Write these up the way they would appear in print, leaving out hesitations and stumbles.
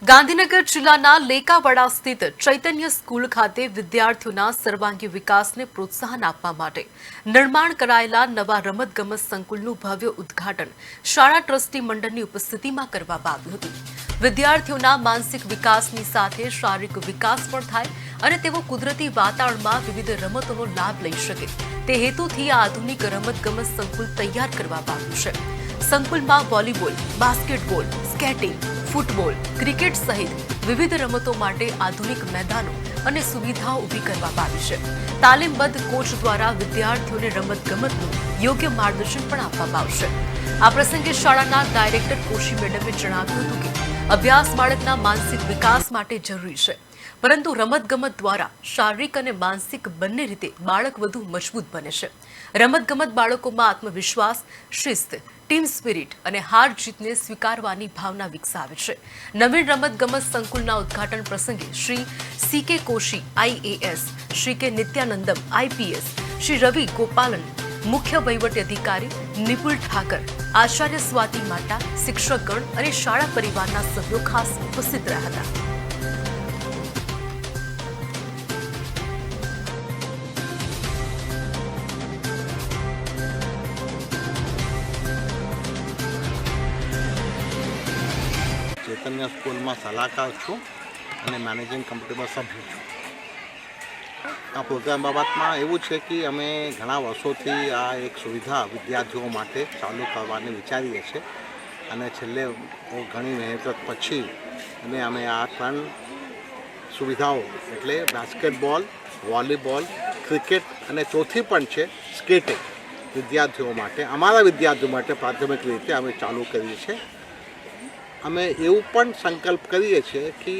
ગાંધીનગર જિલ્લાના લેકાવાડા સ્થિત ચૈતન્ય સ્કૂલ ખાતે વિદ્યાર્થીઓના સર્વાંગી વિકાસને પ્રોત્સાહન આપવા માટે નિર્માણ કરાયેલા નવા રમતગમત સંકુલનું ભવ્ય ઉદ્ઘાટન શાળા ટ્રસ્ટી મંડળની ઉપસ્થિતિમાં કરવામાં આવ્યું હતું. વિદ્યાર્થીઓના માનસિક વિકાસની સાથે શારીરિક વિકાસ પણ થાય અને તેઓ કુદરતી વાતાવરણમાં વિવિધ રમતોનો લાભ લઈ શકે તે હેતુથી આ આધુનિક રમતગમત સંકુલ તૈયાર કરવામાં આવ્યું છે. સંકુલમાં volleyball, basketball, skating, football, cricket સહિત વિવિધ રમતો માટે આધુનિક મેદાનો અને સુવિધાઓ ઊભી કરવામાં આવી છે. તાલીમબદ્ધ કોચ દ્વારા વિદ્યાર્થીઓને રમતગમતનું યોગ્ય માર્ગદર્શન પણ આપવામાં આવશે. આ પ્રસંગે શાળાના ડાયરેક્ટર કોશી મેડમે જણાવ્યું હતું કે અભ્યાસ બાળકના માનસિક વિકાસ માટે જરૂરી છે, પરંતુ રમતગમત દ્વારા શારીરિક અને માનસિક બંને રીતે બાળક વધુ મજબૂત બને છે. રમતગમત બાળકોમાં આત્મવિશ્વાસ, શિસ્ત, ટીમ સ્પિરિટ અને હાર જીતને સ્વીકારવાની ભાવના વિકસાવે છે. નવીન રમતગમત સંકુલના ઉદ્ઘાટન પ્રસંગે શ્રી CK કોશી IAS, શ્રી કે નિત્યાનંદમ IPS, શ્રી રવિ ગોપાલન મુખ્ય વહીવટી અધિકારી, નિપુલ ઠાકર, આચાર્ય સ્વાતિ માટા, શિક્ષકગણ અને શાળા પરિવારના સભ્યો ખાસ ઉપસ્થિત રહ્યા હતા. ચૈતન્ય સ્કૂલમાં સલાહકાર છું અને મેનેજિંગ કમિટીમાં સભ્ય છું. આ પ્રોગ્રામ બાબતમાં એવું છે કે અમે ઘણા વર્ષોથી આ એક સુવિધા વિદ્યાર્થીઓ માટે ચાલુ કરવાની વિચારીએ છીએ અને છેલ્લે ઘણી મહેનત પછી અમે આ 3 સુવિધાઓ એટલે બાસ્કેટબોલ, વોલીબોલ, ક્રિકેટ અને ચોથી પણ છે સ્કેટિંગ વિદ્યાર્થીઓ માટે, અમારા વિદ્યાર્થીઓ માટે પ્રાથમિક રીતે અમે ચાલુ કરીએ છીએ. અમે એવું પણ સંકલ્પ કરીએ છીએ કે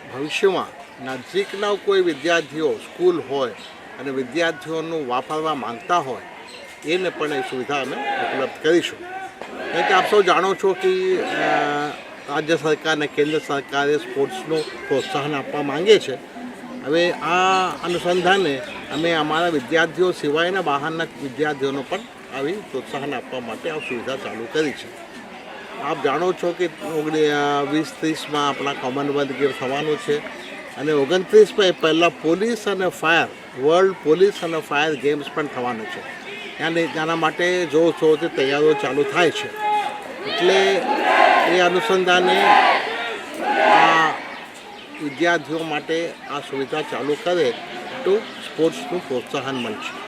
ભવિષ્યમાં નજીકના કોઈ વિદ્યાર્થીઓ સ્કૂલ હોય અને વિદ્યાર્થીઓનું વાપરવા માંગતા હોય એને પણ એ સુવિધા અમે ઉપલબ્ધ કરીશું. કારણ કે આપ સૌ જાણો છો કે રાજ્ય સરકાર અને કેન્દ્ર સરકારે સ્પોર્ટ્સનું પ્રોત્સાહન આપવા માંગે છે. હવે આ અનુસંધાને અમે અમારા વિદ્યાર્થીઓ સિવાયના બહારના વિદ્યાર્થીઓનો પણ આવી પ્રોત્સાહન આપવા માટે આ સુવિધા ચાલુ કરી છે. આપ જાણો છો કે 2030માં આપણા કોમનવેલ્થ ગેમ થવાનું છે અને 29માં પહેલાં પોલીસ અને ફાયર, વર્લ્ડ પોલીસ અને ફાયર ગેમ્સ પણ થવાનું છે. તેના માટે જોરશોરથી તૈયારીઓ ચાલુ થાય છે. એટલે એ અનુસંધાને આ વિદ્યાર્થીઓ માટે આ સુવિધા ચાલુ કરે તો સ્પોર્ટ્સનું પ્રોત્સાહન મળશે.